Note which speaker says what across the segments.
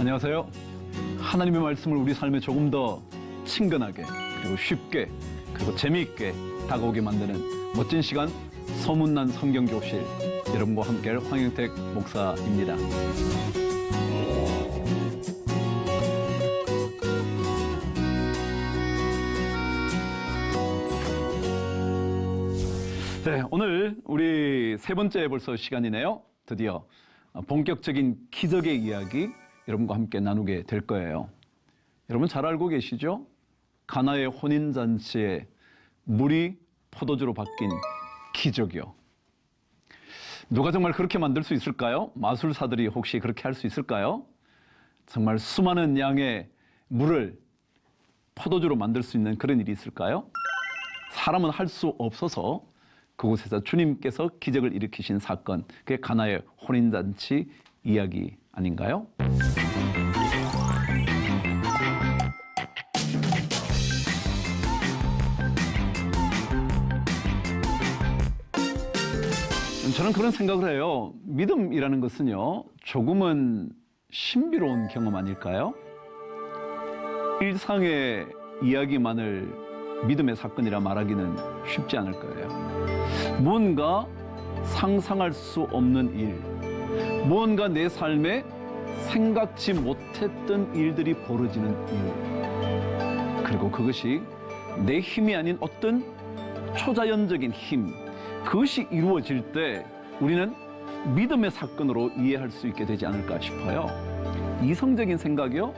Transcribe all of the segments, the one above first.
Speaker 1: 안녕하세요. 하나님의 말씀을 우리 삶에 조금 더 친근하게 그리고 쉽게 그리고 재미있게 다가오게 만드는 멋진 시간 소문난 성경교실, 여러분과 함께할 황영택 목사입니다. 네, 오늘 우리 세 번째 벌써 시간이네요. 드디어 본격적인 기적의 이야기 여러분과 함께 나누게 될 거예요. 여러분 잘 알고 계시죠? 가나의 혼인잔치에 물이 포도주로 바뀐 기적이요. 누가 정말 그렇게 만들 수 있을까요? 마술사들이 혹시 그렇게 할 수 있을까요? 정말 수많은 양의 물을 포도주로 만들 수 있는 그런 일이 있을까요? 사람은 할 수 없어서 그곳에서 주님께서 기적을 일으키신 사건, 그게 가나의 혼인잔치 이야기 아닌가요? 저는 그런 생각을 해요. 믿음이라는 것은요, 조금은 신비로운 경험 아닐까요? 일상의 이야기만을 믿음의 사건이라 말하기는 쉽지 않을 거예요. 무언가 상상할 수 없는 일, 무언가 내 삶에 생각지 못했던 일들이 벌어지는 일, 그리고 그것이 내 힘이 아닌 어떤 초자연적인 힘, 그것이 이루어질 때 우리는 믿음의 사건으로 이해할 수 있게 되지 않을까 싶어요. 이성적인 생각이요?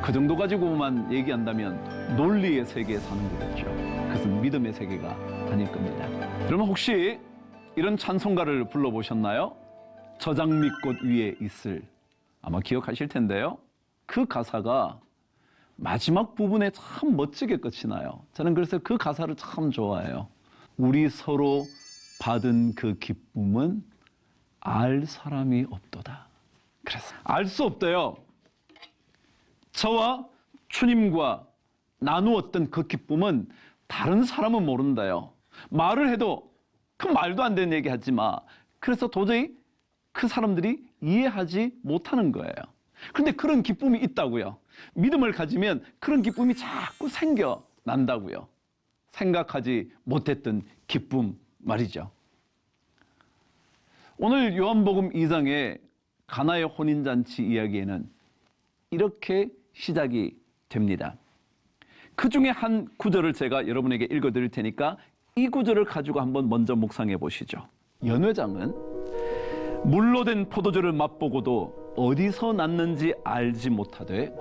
Speaker 1: 그 정도 가지고만 얘기한다면 논리의 세계에 사는 거겠죠. 그것은 믿음의 세계가 아닐 겁니다. 여러분 혹시 이런 찬송가를 불러보셨나요? 저장미꽃 위에 있을, 아마 기억하실 텐데요. 그 가사가 마지막 부분에 참 멋지게 끝이 나요. 저는 그래서 그 가사를 참 좋아해요. 우리 서로 받은 그 기쁨은 알 사람이 없도다. 그래서 알 수 없대요. 저와 주님과 나누었던 그 기쁨은 다른 사람은 모른다요. 말을 해도 그 말도 안 되는 얘기 하지 마. 그래서 도저히 그 사람들이 이해하지 못하는 거예요. 그런데 그런 기쁨이 있다고요. 믿음을 가지면 그런 기쁨이 자꾸 생겨난다고요. 생각하지 못했던 기쁨 말이죠. 오늘 요한복음 2장의 가나의 혼인잔치 이야기에는 이렇게 시작이 됩니다. 그 중에 한 구절을 제가 여러분에게 읽어드릴 테니까 이 구절을 가지고 한번 먼저 묵상해 보시죠. 연회장은 물로 된 포도주를 맛보고도 어디서 났는지 알지 못하되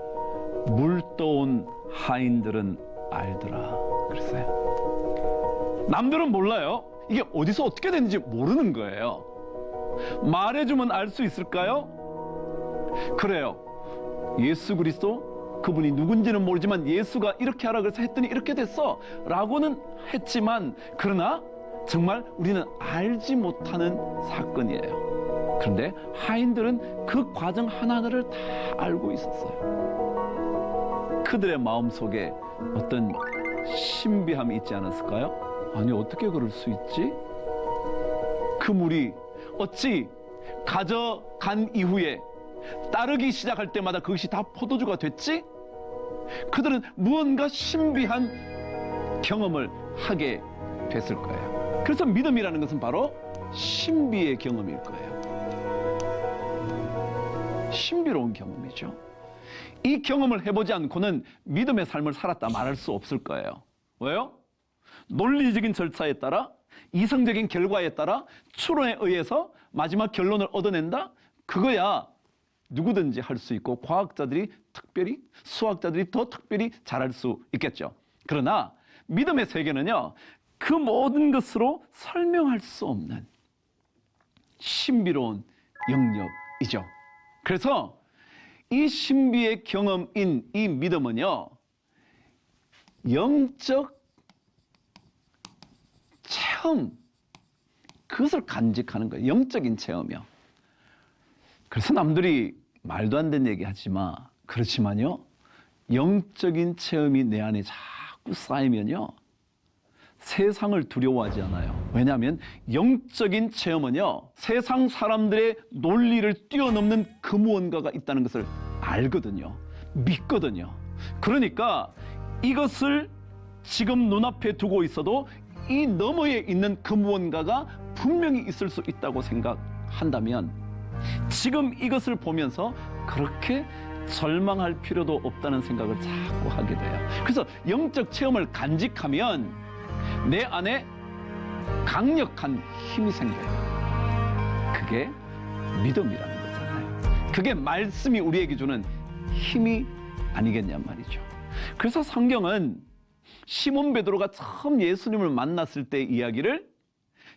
Speaker 1: 물 떠온 하인들은 알더라. 그랬어요. 남들은 몰라요. 이게 어디서 어떻게 됐는지 모르는 거예요. 말해주면 알 수 있을까요? 그래요. 예수 그리스도, 그분이 누군지는 모르지만 예수가 이렇게 하라 그래서 했더니 이렇게 됐어 라고는 했지만, 그러나 정말 우리는 알지 못하는 사건이에요. 그런데 하인들은 그 과정 하나하나를 다 알고 있었어요. 그들의 마음속에 어떤 신비함이 있지 않았을까요? 아니, 어떻게 그럴 수 있지? 그 물이 어찌 가져간 이후에 따르기 시작할 때마다 그것이 다 포도주가 됐지? 그들은 무언가 신비한 경험을 하게 됐을 거예요. 그래서 믿음이라는 것은 바로 신비의 경험일 거예요. 신비로운 경험이죠. 이 경험을 해보지 않고는 믿음의 삶을 살았다 말할 수 없을 거예요. 왜요? 논리적인 절차에 따라, 이성적인 결과에 따라 추론에 의해서 마지막 결론을 얻어낸다? 그거야 누구든지 할 수 있고 과학자들이 특별히, 수학자들이 더 특별히 잘할 수 있겠죠. 그러나 믿음의 세계는요, 그 모든 것으로 설명할 수 없는 신비로운 영역이죠. 그래서 이 신비의 경험인 이 믿음은요, 영적 체험, 그것을 간직하는 거예요. 영적인 체험이요. 그래서 남들이 말도 안 되는 얘기 하지 마. 그렇지만요, 영적인 체험이 내 안에 자꾸 쌓이면요, 세상을 두려워하지 않아요. 왜냐하면 영적인 체험은요, 세상 사람들의 논리를 뛰어넘는 그 무언가가 있다는 것을 알거든요. 믿거든요. 그러니까 이것을 지금 눈앞에 두고 있어도 이 너머에 있는 그 무언가가 분명히 있을 수 있다고 생각한다면 지금 이것을 보면서 그렇게 절망할 필요도 없다는 생각을 자꾸 하게 돼요. 그래서 영적 체험을 간직하면 내 안에 강력한 힘이 생겨요. 그게 믿음이라는 거잖아요. 그게 말씀이 우리에게 주는 힘이 아니겠냔 말이죠. 그래서 성경은 시몬 베드로가 처음 예수님을 만났을 때 이야기를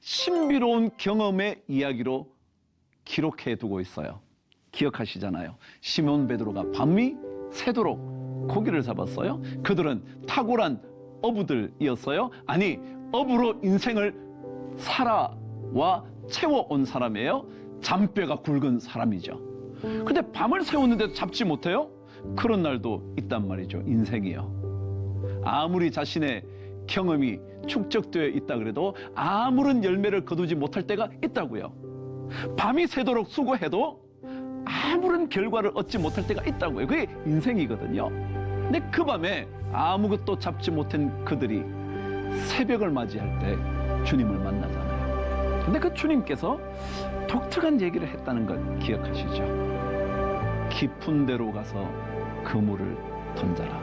Speaker 1: 신비로운 경험의 이야기로 기록해 두고 있어요. 기억하시잖아요. 시몬 베드로가 밤이 새도록 고기를 잡았어요. 그들은 탁월한 어부들이었어요. 아니, 어부로 인생을 살아와 채워온 사람이에요. 잔뼈가 굵은 사람이죠. 근데 밤을 새웠는데도 잡지 못해요? 그런 날도 있단 말이죠. 인생이요. 아무리 자신의 경험이 축적되어 있다 그래도 아무런 열매를 거두지 못할 때가 있다고요. 밤이 새도록 수고해도 아무런 결과를 얻지 못할 때가 있다고요. 그게 인생이거든요. 근데 그 밤에 아무것도 잡지 못한 그들이 새벽을 맞이할 때 주님을 만나잖아요. 근데 그 주님께서 독특한 얘기를 했다는 걸 기억하시죠? 깊은 데로 가서 그물을 던져라.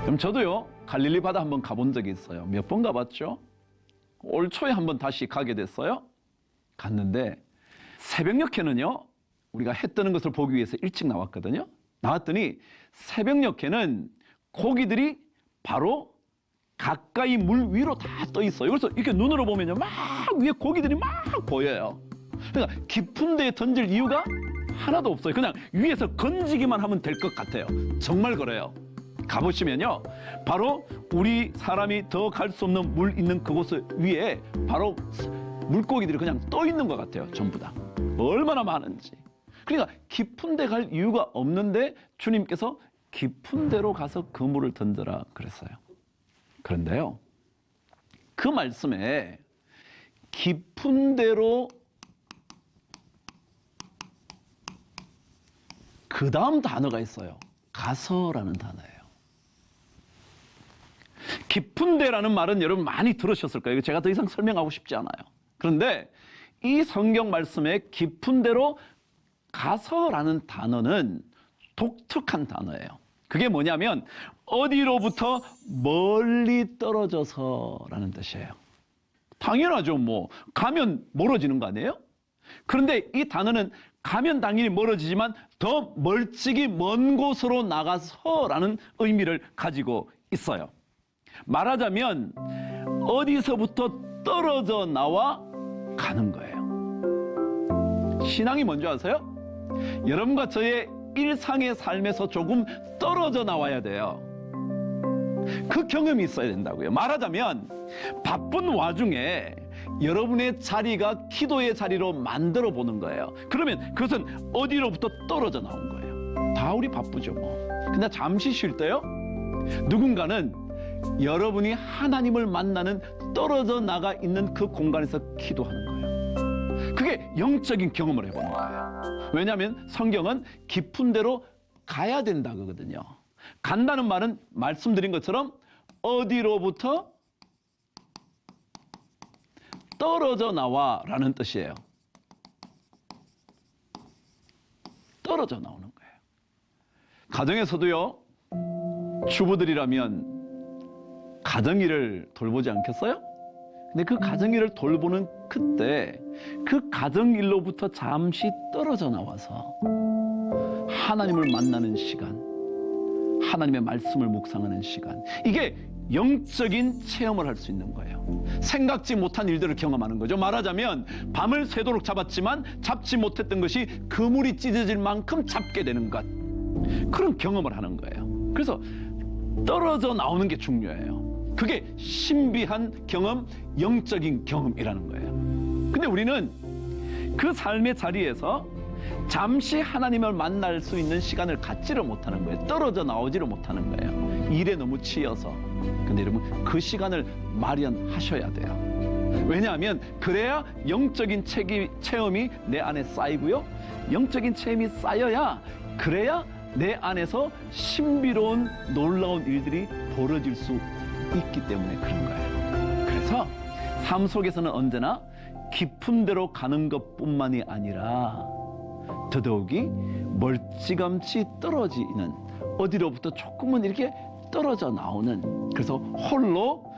Speaker 1: 그럼 저도요, 갈릴리 바다 한번 가본 적이 있어요. 몇 번 가봤죠? 올 초에 한번 다시 가게 됐어요. 갔는데 새벽녘에는요, 우리가 해 뜨는 것을 보기 위해서 일찍 나왔거든요. 나왔더니 새벽녘에는 고기들이 바로 가까이 물 위로 다 떠 있어요. 그래서 이렇게 눈으로 보면요, 막 위에 고기들이 막 보여요. 그러니까 깊은 데에 던질 이유가 하나도 없어요. 그냥 위에서 건지기만 하면 될 것 같아요. 정말 그래요. 가보시면요, 바로 우리 사람이 더 갈 수 없는 물 있는 그곳 위에 바로 물고기들이 그냥 떠 있는 것 같아요. 전부 다. 얼마나 많은지. 그러니까 깊은 데 갈 이유가 없는데 주님께서 깊은 데로 가서 그물을 던져라 그랬어요. 그런데요, 그 말씀에 깊은 데로 그 다음 단어가 있어요. 가서라는 단어예요. 깊은 데라는 말은 여러분 많이 들으셨을 거예요. 제가 더 이상 설명하고 싶지 않아요. 그런데 이 성경 말씀에 깊은 데로 가서라는 단어는 독특한 단어예요. 그게 뭐냐면 어디로부터 멀리 떨어져서라는 뜻이에요. 당연하죠. 뭐 가면 멀어지는 거 아니에요? 그런데 이 단어는 가면 당연히 멀어지지만 더 멀찍이 먼 곳으로 나가서라는 의미를 가지고 있어요. 말하자면 어디서부터 떨어져 나와 가는 거예요. 신앙이 뭔지 아세요? 여러분과 저의 일상의 삶에서 조금 떨어져 나와야 돼요. 그 경험이 있어야 된다고요. 말하자면 바쁜 와중에 여러분의 자리가 기도의 자리로 만들어 보는 거예요. 그러면 그것은 어디로부터 떨어져 나온 거예요. 다 우리 바쁘죠 뭐. 근데 잠시 쉴 때요, 누군가는 여러분이 하나님을 만나는 떨어져 나가 있는 그 공간에서 기도하는 거예요. 그게 영적인 경험을 해보는 거예요. 왜냐하면 성경은 깊은 데로 가야 된다 그러거든요. 간다는 말은 말씀드린 것처럼 어디로부터 떨어져 나와라는 뜻이에요. 떨어져 나오는 거예요. 가정에서도요, 주부들이라면 가정일을 돌보지 않겠어요? 근데 그 가정일을 돌보는 그때 그 가정일로부터 잠시 떨어져 나와서 하나님을 만나는 시간, 하나님의 말씀을 묵상하는 시간, 이게 영적인 체험을 할 수 있는 거예요. 생각지 못한 일들을 경험하는 거죠. 말하자면 밤을 새도록 잡았지만 잡지 못했던 것이 그물이 찢어질 만큼 잡게 되는 것, 그런 경험을 하는 거예요. 그래서 떨어져 나오는 게 중요해요. 그게 신비한 경험, 영적인 경험이라는 거예요. 근데 우리는 그 삶의 자리에서 잠시 하나님을 만날 수 있는 시간을 갖지를 못하는 거예요. 떨어져 나오지를 못하는 거예요. 일에 너무 치여서. 근데 여러분, 그 시간을 마련하셔야 돼요. 왜냐하면 그래야 영적인 체험이 내 안에 쌓이고요, 영적인 체험이 쌓여야 그래야 내 안에서 신비로운 놀라운 일들이 벌어질 수 있기 때문에 그런 거예요. 그래서 삶 속에서는 언제나 깊은 데로 가는 것뿐만이 아니라 더더욱이 멀찌감치 떨어지는, 어디로부터 조금은 이렇게 떨어져 나오는, 그래서 홀로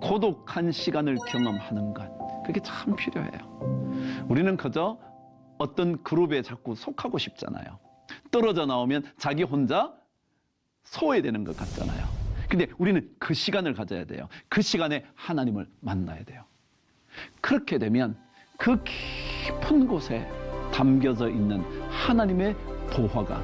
Speaker 1: 고독한 시간을 경험하는 것, 그게 참 필요해요. 우리는 그저 어떤 그룹에 자꾸 속하고 싶잖아요. 떨어져 나오면 자기 혼자 소외되는 것 같잖아요. 근데 우리는 그 시간을 가져야 돼요. 그 시간에 하나님을 만나야 돼요. 그렇게 되면 그 깊은 곳에 담겨져 있는 하나님의 보화가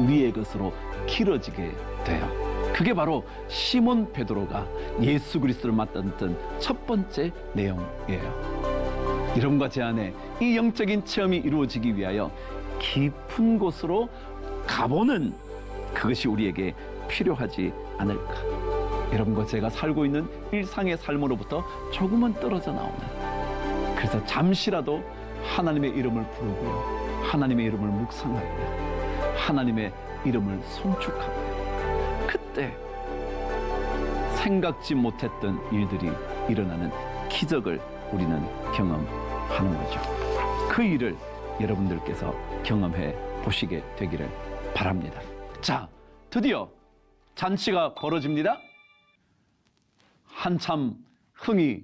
Speaker 1: 우리의 것으로 길어지게 돼요. 그게 바로 시몬 베드로가 예수 그리스도를 만났던 첫 번째 내용이에요. 여러분과 제 안에 이 영적인 체험이 이루어지기 위하여 깊은 곳으로 가보는 그것이 우리에게 필요하지 않을까. 여러분과 제가 살고 있는 일상의 삶으로부터 조금은 떨어져 나오는, 그래서 잠시라도 하나님의 이름을 부르고요, 하나님의 이름을 묵상하고요, 하나님의 이름을 송축하고요, 그때 생각지 못했던 일들이 일어나는 기적을 우리는 경험하는 거죠. 그 일을 여러분들께서 경험해 보시게 되기를 바랍니다. 자, 드디어 잔치가 벌어집니다. 한참 흥이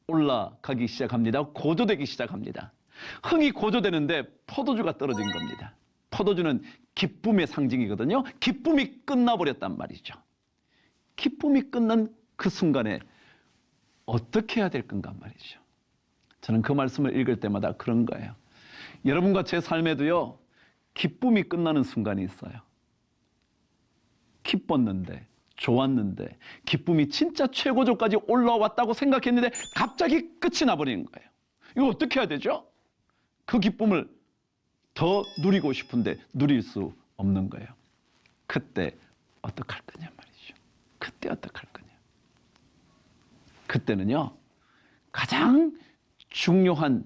Speaker 1: 올라가기 시작합니다. 고조되기 시작합니다. 흥이 고조되는데 포도주가 떨어진 겁니다. 포도주는 기쁨의 상징이거든요. 기쁨이 끝나버렸단 말이죠. 기쁨이 끝난 그 순간에 어떻게 해야 될 건가 말이죠. 저는 그 말씀을 읽을 때마다 그런 거예요. 여러분과 제 삶에도요, 기쁨이 끝나는 순간이 있어요. 기뻤는데, 좋았는데, 기쁨이 진짜 최고조까지 올라왔다고 생각했는데 갑자기 끝이 나버리는 거예요. 이거 어떻게 해야 되죠? 그 기쁨을 더 누리고 싶은데 누릴 수 없는 거예요. 그때 어떡할 거냐 말이죠. 그때 어떡할 거냐. 그때는요, 가장 중요한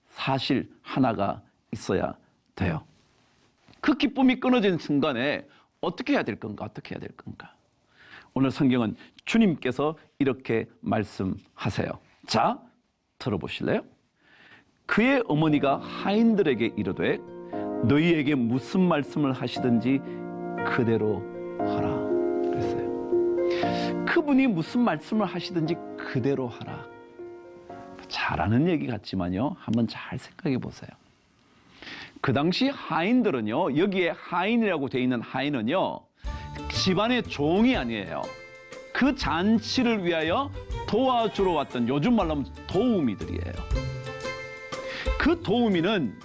Speaker 1: 사실 하나가 있어야 돼요. 그 기쁨이 끊어진 순간에 어떻게 해야 될 건가? 어떻게 해야 될 건가? 오늘 성경은 주님께서 이렇게 말씀하세요. 자, 들어보실래요? 그의 어머니가 하인들에게 이르되 너희에게 무슨 말씀을 하시든지 그대로 하라 그랬어요. 그분이 무슨 말씀을 하시든지 그대로 하라. 잘하는 얘기 같지만요, 한번 잘 생각해 보세요. 그 당시 하인들은요, 여기에 하인이라고 되어 있는 하인은요, 집안의 종이 아니에요. 그 잔치를 위하여 도와주러 왔던, 요즘 말로 하면 도우미들이에요. 그 도우미는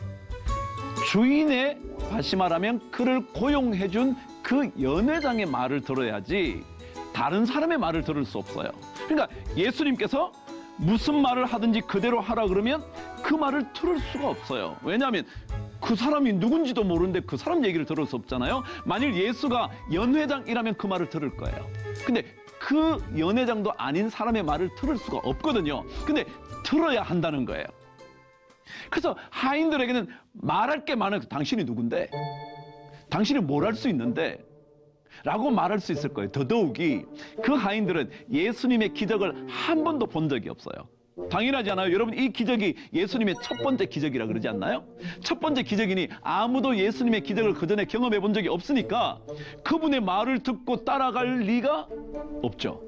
Speaker 1: 주인의, 다시 말하면 그를 고용해준 그 연회장의 말을 들어야지 다른 사람의 말을 들을 수 없어요. 그러니까 예수님께서 무슨 말을 하든지 그대로 하라 그러면 그 말을 들을 수가 없어요. 왜냐하면 그 사람이 누군지도 모르는데 그 사람 얘기를 들을 수 없잖아요. 만일 예수가 연회장이라면 그 말을 들을 거예요. 근데 그 연회장도 아닌 사람의 말을 들을 수가 없거든요. 근데 들어야 한다는 거예요. 그래서 하인들에게는 말할 게 많아요. 당신이 누군데? 당신이 뭘 할 수 있는데? 라고 말할 수 있을 거예요. 더더욱이 그 하인들은 예수님의 기적을 한 번도 본 적이 없어요. 당연하지 않아요? 여러분, 이 기적이 예수님의 첫 번째 기적이라 그러지 않나요? 첫 번째 기적이니 아무도 예수님의 기적을 그전에 경험해 본 적이 없으니까 그분의 말을 듣고 따라갈 리가 없죠.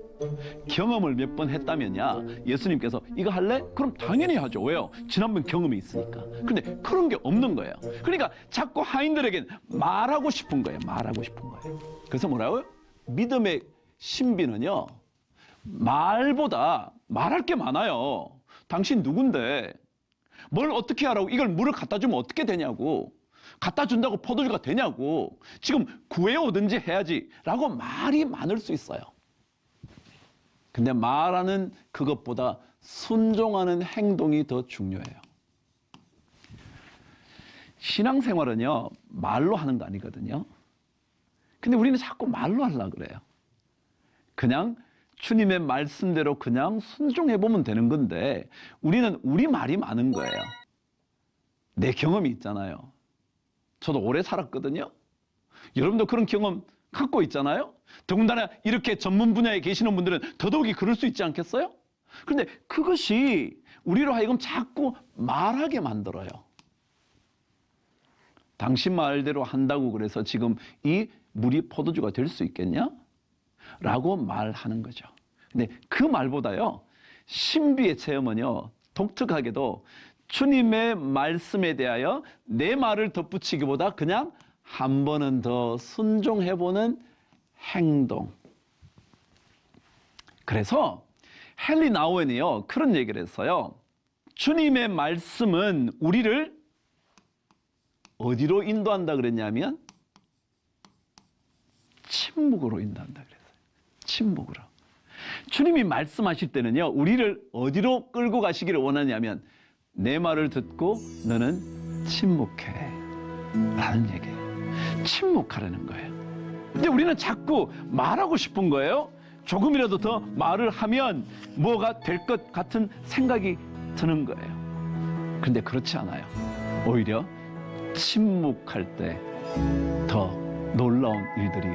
Speaker 1: 경험을 몇 번 했다면야 예수님께서 이거 할래? 그럼 당연히 하죠. 왜요? 지난번 경험이 있으니까. 근데 그런 게 없는 거예요. 그러니까 자꾸 하인들에겐 말하고 싶은 거예요. 말하고 싶은 거예요. 그래서 뭐라고요? 믿음의 신비는요, 말보다 말할 게 많아요. 당신 누군데? 뭘 어떻게 하라고? 이걸 물을 갖다 주면 어떻게 되냐고. 갖다 준다고 포도주가 되냐고. 지금 구해오든지 해야지 라고 말이 많을 수 있어요. 근데 말하는 그것보다 순종하는 행동이 더 중요해요. 신앙생활은요, 말로 하는 거 아니거든요. 근데 우리는 자꾸 말로 하려고 그래요. 그냥 주님의 말씀대로 그냥 순종해보면 되는 건데 우리는 우리 말이 많은 거예요. 내 경험이 있잖아요. 저도 오래 살았거든요. 여러분도 그런 경험 갖고 있잖아요. 더군다나 이렇게 전문 분야에 계시는 분들은 더더욱이 그럴 수 있지 않겠어요? 그런데 그것이 우리로 하여금 자꾸 말하게 만들어요. 당신 말대로 한다고 그래서 지금 이 물이 포도주가 될 수 있겠냐? 라고 말하는 거죠. 근데 그 말보다요, 신비의 체험은요, 독특하게도 주님의 말씀에 대하여 내 말을 덧붙이기보다 그냥 한 번은 더 순종해보는 행동. 그래서 헨리 나우엔이요, 그런 얘기를 했어요. 주님의 말씀은 우리를 어디로 인도한다 그랬냐면 침묵으로 인도한다 그랬어요. 침묵으로. 주님이 말씀하실 때는요, 우리를 어디로 끌고 가시기를 원하냐면 내 말을 듣고 너는 침묵해 라는 얘기예요. 침묵하라는 거예요. 근데 우리는 자꾸 말하고 싶은 거예요. 조금이라도 더 말을 하면 뭐가 될 것 같은 생각이 드는 거예요. 그런데 그렇지 않아요. 오히려 침묵할 때 더 놀라운 일들이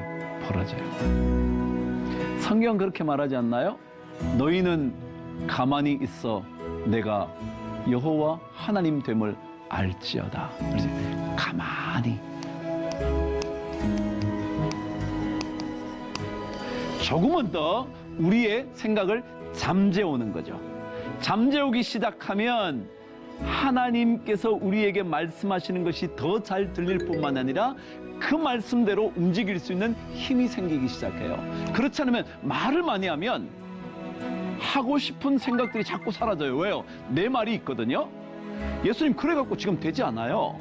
Speaker 1: 벌어져요. 성경 그렇게 말하지 않나요? 너희는 가만히 있어 내가 여호와 하나님 됨을 알지어다. 그래서 가만히. 조금은 더 우리의 생각을 잠재우는 거죠. 잠재우기 시작하면 하나님께서 우리에게 말씀하시는 것이 더 잘 들릴 뿐만 아니라 그 말씀대로 움직일 수 있는 힘이 생기기 시작해요. 그렇지 않으면 말을 많이 하면 하고 싶은 생각들이 자꾸 사라져요. 왜요? 내 말이 있거든요. 예수님 그래갖고 지금 되지 않아요.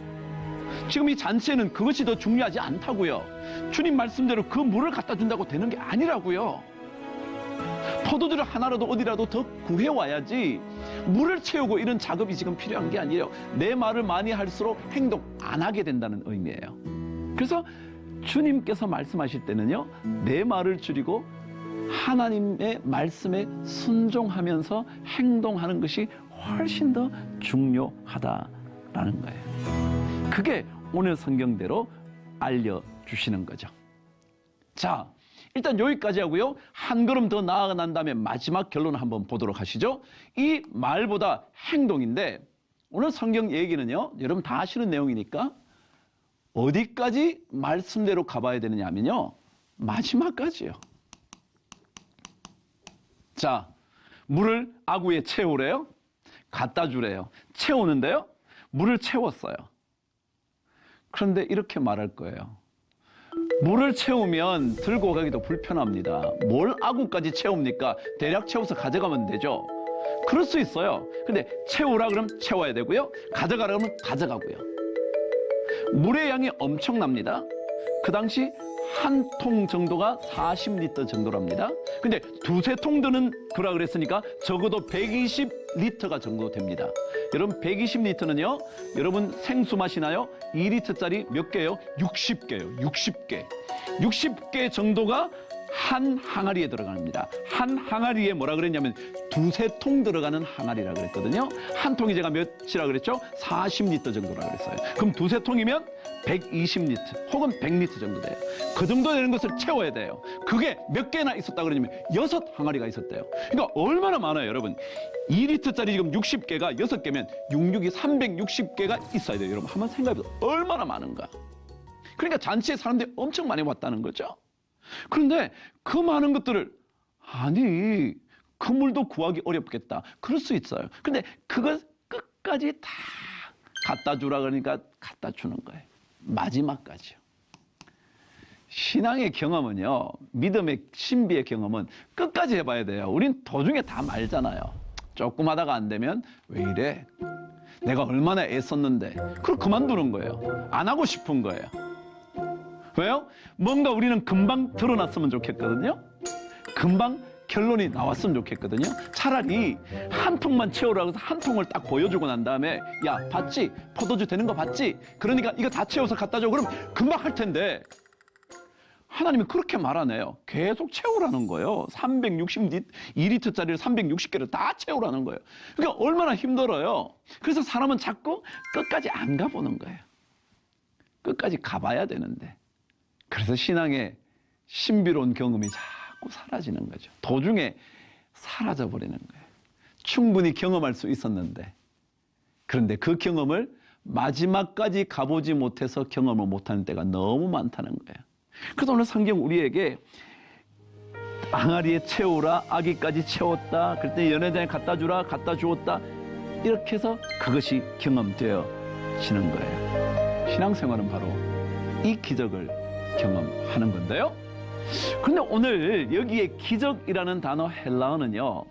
Speaker 1: 지금 이 잔치에는 그것이 더 중요하지 않다고요. 주님 말씀대로 그 물을 갖다 준다고 되는 게 아니라고요. 포도주를 하나라도 어디라도 더 구해와야지 물을 채우고 이런 작업이 지금 필요한 게 아니에요. 내 말을 많이 할수록 행동 안 하게 된다는 의미예요. 그래서 주님께서 말씀하실 때는요, 내 말을 줄이고 하나님의 말씀에 순종하면서 행동하는 것이 훨씬 더 중요하다라는 거예요. 그게 오늘 성경대로 알려주시는 거죠. 자, 일단 여기까지 하고요. 한 걸음 더 나아간 다음에 마지막 결론을 한번 보도록 하시죠. 이 말보다 행동인데 오늘 성경 얘기는요, 여러분 다 아시는 내용이니까 어디까지 말씀대로 가봐야 되느냐 하면요, 마지막까지요. 자, 물을 아구에 채우래요. 갖다 주래요. 채우는데요, 물을 채웠어요. 그런데 이렇게 말할 거예요. 물을 채우면 들고 가기도 불편합니다. 뭘 아구까지 채웁니까? 대략 채워서 가져가면 되죠. 그럴 수 있어요. 근데 채우라 그러면 채워야 되고요. 가져가라 그러면 가져가고요. 물의 양이 엄청납니다. 그 당시 한 통 정도가 40리터 정도랍니다. 근데 두세 통 드는 거라 그랬으니까 적어도 120리터가 정도 됩니다. 여러분 120리터는요, 여러분 생수 마시나요? 2리터짜리 몇 개요? 60개요. 60개. 60개 정도가 한 항아리에 들어갑니다. 한 항아리에 뭐라 그랬냐면 두세 통 들어가는 항아리라 그랬거든요. 한 통이 제가 몇이라 그랬죠? 40리터 정도라 그랬어요. 그럼 두세 통이면 120리터 혹은 100리터 정도 돼요. 그 정도 되는 것을 채워야 돼요. 그게 몇 개나 있었다 그러냐면 6항아리가 있었대요. 그러니까 얼마나 많아요, 여러분. 2리터짜리 지금 60개가 6개면 66이 360개가 있어야 돼요. 여러분 한번 생각해보세요. 얼마나 많은가. 그러니까 잔치에 사람들이 엄청 많이 왔다는 거죠. 그런데 그 많은 것들을 아니 그 물도 구하기 어렵겠다. 그럴 수 있어요. 근데 그걸 끝까지 다 갖다 주라 그러니까 갖다 주는 거예요. 마지막까지요. 신앙의 경험은요, 믿음의 신비의 경험은 끝까지 해봐야 돼요. 우린 도중에 다 말잖아요. 조금 하다가 안 되면 왜 이래? 내가 얼마나 애썼는데. 그걸 그만두는 거예요. 안 하고 싶은 거예요. 왜요? 뭔가 우리는 금방 드러났으면 좋겠거든요. 금방 결론이 나왔으면 좋겠거든요. 차라리 한 통만 채우라고 해서 한 통을 딱 보여주고 난 다음에 야, 봤지? 포도주 되는 거 봤지? 그러니까 이거 다 채워서 갖다 줘. 그럼 금방 할 텐데 하나님이 그렇게 말하네요. 계속 채우라는 거예요. 2리터짜리를 360개를 다 채우라는 거예요. 그러니까 얼마나 힘들어요. 그래서 사람은 자꾸 끝까지 안 가보는 거예요. 끝까지 가봐야 되는데 그래서 신앙의 신비로운 경험이 자꾸 사라지는 거죠. 도중에 사라져버리는 거예요. 충분히 경험할 수 있었는데, 그런데 그 경험을 마지막까지 가보지 못해서 경험을 못하는 때가 너무 많다는 거예요. 그래서 오늘 성경 우리에게 항아리에 채우라, 아기까지 채웠다, 그때 연회장에 갖다 주라, 갖다 주었다, 이렇게 해서 그것이 경험되어지는 거예요. 신앙생활은 바로 이 기적을 경험하는 건데요. 그런데 오늘 여기에 기적이라는 단어 헬라어는요,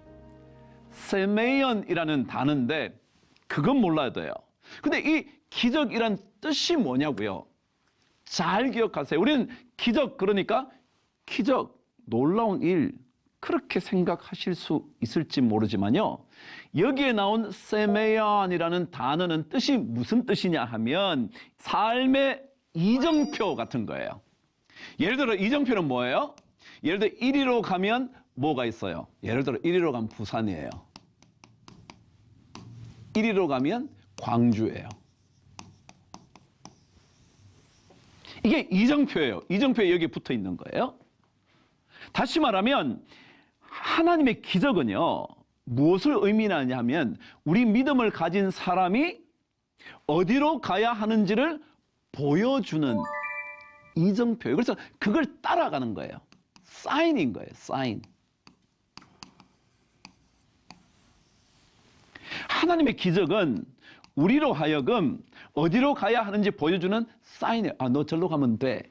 Speaker 1: 세메ion이라는 단어인데 그건 몰라야 돼요. 근데 이 기적이란 뜻이 뭐냐고요? 잘 기억하세요. 우리는 기적, 그러니까 기적, 놀라운 일, 그렇게 생각하실 수 있을지 모르지만요, 여기에 나온 세메ion이라는 단어는 뜻이 무슨 뜻이냐 하면 삶의 이정표 같은 거예요. 예를 들어 이정표는 뭐예요? 예를 들어 1위로 가면 뭐가 있어요? 예를 들어 1위로 가면 부산이에요. 1위로 가면 광주예요. 이게 이정표예요. 이정표에 여기 붙어 있는 거예요. 다시 말하면 하나님의 기적은요, 무엇을 의미하냐 하면 우리 믿음을 가진 사람이 어디로 가야 하는지를 보여주는 이정표예요. 그래서 그걸 따라가는 거예요. 사인인 거예요. 사인. 하나님의 기적은 우리로 하여금 어디로 가야 하는지 보여주는 사인이에요. 아, 너 절로 가면 돼.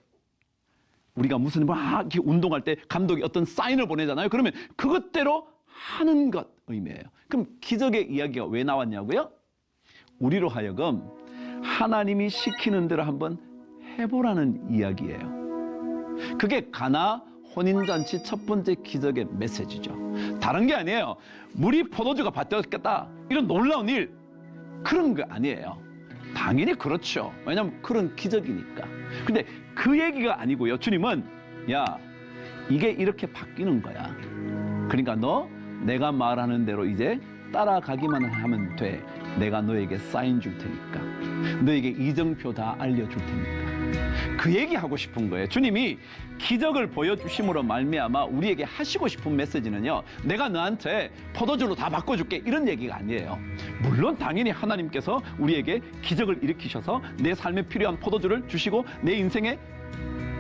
Speaker 1: 우리가 무슨 막 이렇게 운동할 때 감독이 어떤 사인을 보내잖아요. 그러면 그것대로 하는 것 의미해요. 그럼 기적의 이야기가 왜 나왔냐고요? 우리로 하여금 하나님이 시키는 대로 한번 해보라는 이야기예요. 그게 가나 혼인잔치 첫 번째 기적의 메시지죠. 다른 게 아니에요. 물이 포도주가 바뀌었겠다, 이런 놀라운 일, 그런 거 아니에요. 당연히 그렇죠. 왜냐하면 그런 기적이니까. 근데 그 얘기가 아니고요. 주님은 야, 이게 이렇게 바뀌는 거야. 그러니까 너 내가 말하는 대로 이제 따라가기만 하면 돼. 내가 너에게 사인 줄 테니까, 너에게 이정표 다 알려줄 테니까. 그 얘기하고 싶은 거예요. 주님이 기적을 보여주심으로 말미암아 우리에게 하시고 싶은 메시지는요, 내가 너한테 포도주로 다 바꿔줄게, 이런 얘기가 아니에요. 물론 당연히 하나님께서 우리에게 기적을 일으키셔서 내 삶에 필요한 포도주를 주시고 내 인생의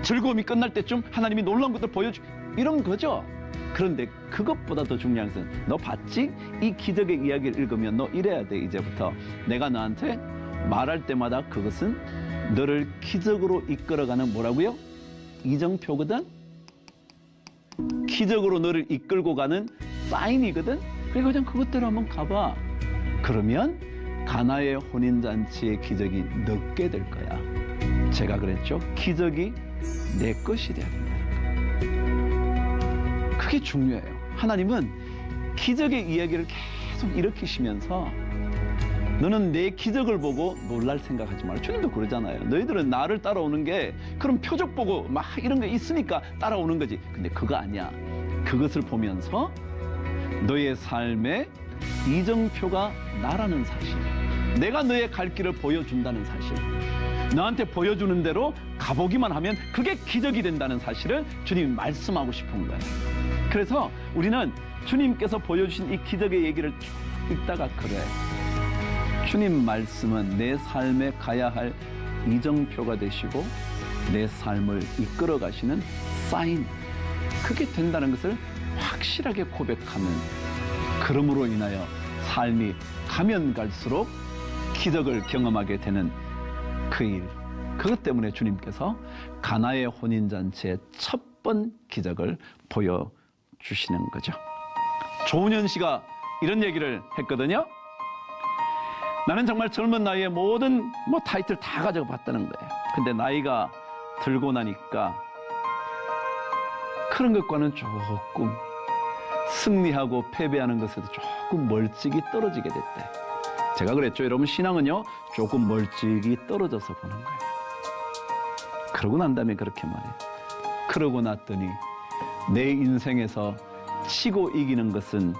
Speaker 1: 즐거움이 끝날 때쯤 하나님이 놀라운 것들 보여주, 이런 거죠. 그런데 그것보다 더 중요한 것은, 너 봤지? 이 기적의 이야기를 읽으면 너 이래야 돼. 이제부터 내가 너한테 말할 때마다 그것은 너를 기적으로 이끌어가는 뭐라고요? 이정표거든? 기적으로 너를 이끌고 가는 사인이거든? 그러니까 그냥 그것대로 한번 가봐. 그러면 가나의 혼인잔치의 기적이 늦게 될 거야. 제가 그랬죠? 기적이 내 것이 돼야 된다. 그게 중요해요. 하나님은 기적의 이야기를 계속 일으키시면서 너는 내 기적을 보고 놀랄 생각하지 마라. 주님도 그러잖아요. 너희들은 나를 따라오는 게 그런 표적 보고 막 이런 게 있으니까 따라오는 거지. 근데 그거 아니야. 그것을 보면서 너의 삶의 이정표가 나라는 사실, 내가 너의 갈 길을 보여준다는 사실, 너한테 보여주는 대로 가보기만 하면 그게 기적이 된다는 사실을 주님이 말씀하고 싶은 거예요. 그래서 우리는 주님께서 보여주신 이 기적의 얘기를 쭉 읽다가 그래, 주님 말씀은 내 삶에 가야 할 이정표가 되시고 내 삶을 이끌어 가시는 사인, 그게 된다는 것을 확실하게 고백하면, 그러므로 인하여 삶이 가면 갈수록 기적을 경험하게 되는 그 일, 그것 때문에 주님께서 가나의 혼인잔치의 첫 번 기적을 보여주시는 거죠. 조은현 씨가 이런 얘기를 했거든요. 나는 정말 젊은 나이에 모든 타이틀 다 가지고 봤다는 거예요. 근데 나이가 들고 나니까 그런 것과는 조금, 승리하고 패배하는 것에도 조금 멀찍이 떨어지게 됐대. 제가 그랬죠. 여러분, 신앙은요, 조금 멀찍이 떨어져서 보는 거예요. 그러고 난 다음에 그렇게 말해요. 그러고 났더니 내 인생에서 치고 이기는 것은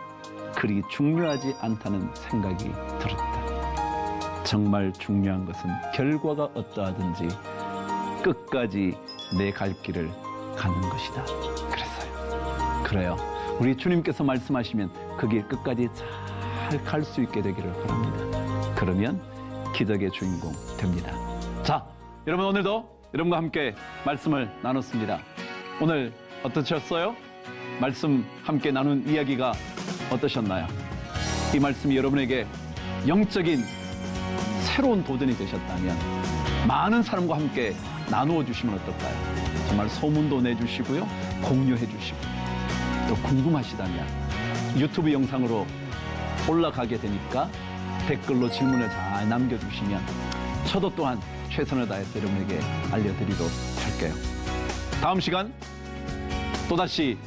Speaker 1: 그리 중요하지 않다는 생각이 들었다. 정말 중요한 것은 결과가 어떠하든지 끝까지 내 갈 길을 가는 것이다. 그랬어요. 그래요. 우리 주님께서 말씀하시면 그 길 끝까지 잘 갈 수 있게 되기를 바랍니다. 그러면 기적의 주인공 됩니다. 자, 여러분 오늘도 여러분과 함께 말씀을 나눴습니다. 오늘 어떠셨어요? 말씀 함께 나눈 이야기가 어떠셨나요? 이 말씀이 여러분에게 영적인 새로운 도전이 되셨다면 많은 사람과 함께 나누어 주시면 어떨까요? 정말 소문도 내주시고요, 공유해 주시고, 또 궁금하시다면 유튜브 영상으로 올라가게 되니까 댓글로 질문을 잘 남겨주시면 저도 또한 최선을 다해서 여러분에게 알려드리도록 할게요. 다음 시간 또다시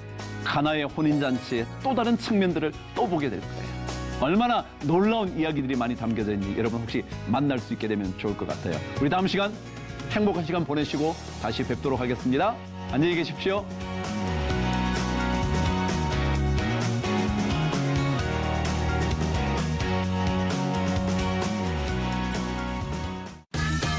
Speaker 1: 가나의 혼인잔치의 또 다른 측면들을 또 보게 될 거예요. 얼마나 놀라운 이야기들이 많이 담겨져 있는지 여러분 혹시 만날 수 있게 되면 좋을 것 같아요. 우리 다음 시간 행복한 시간 보내시고 다시 뵙도록 하겠습니다. 안녕히 계십시오.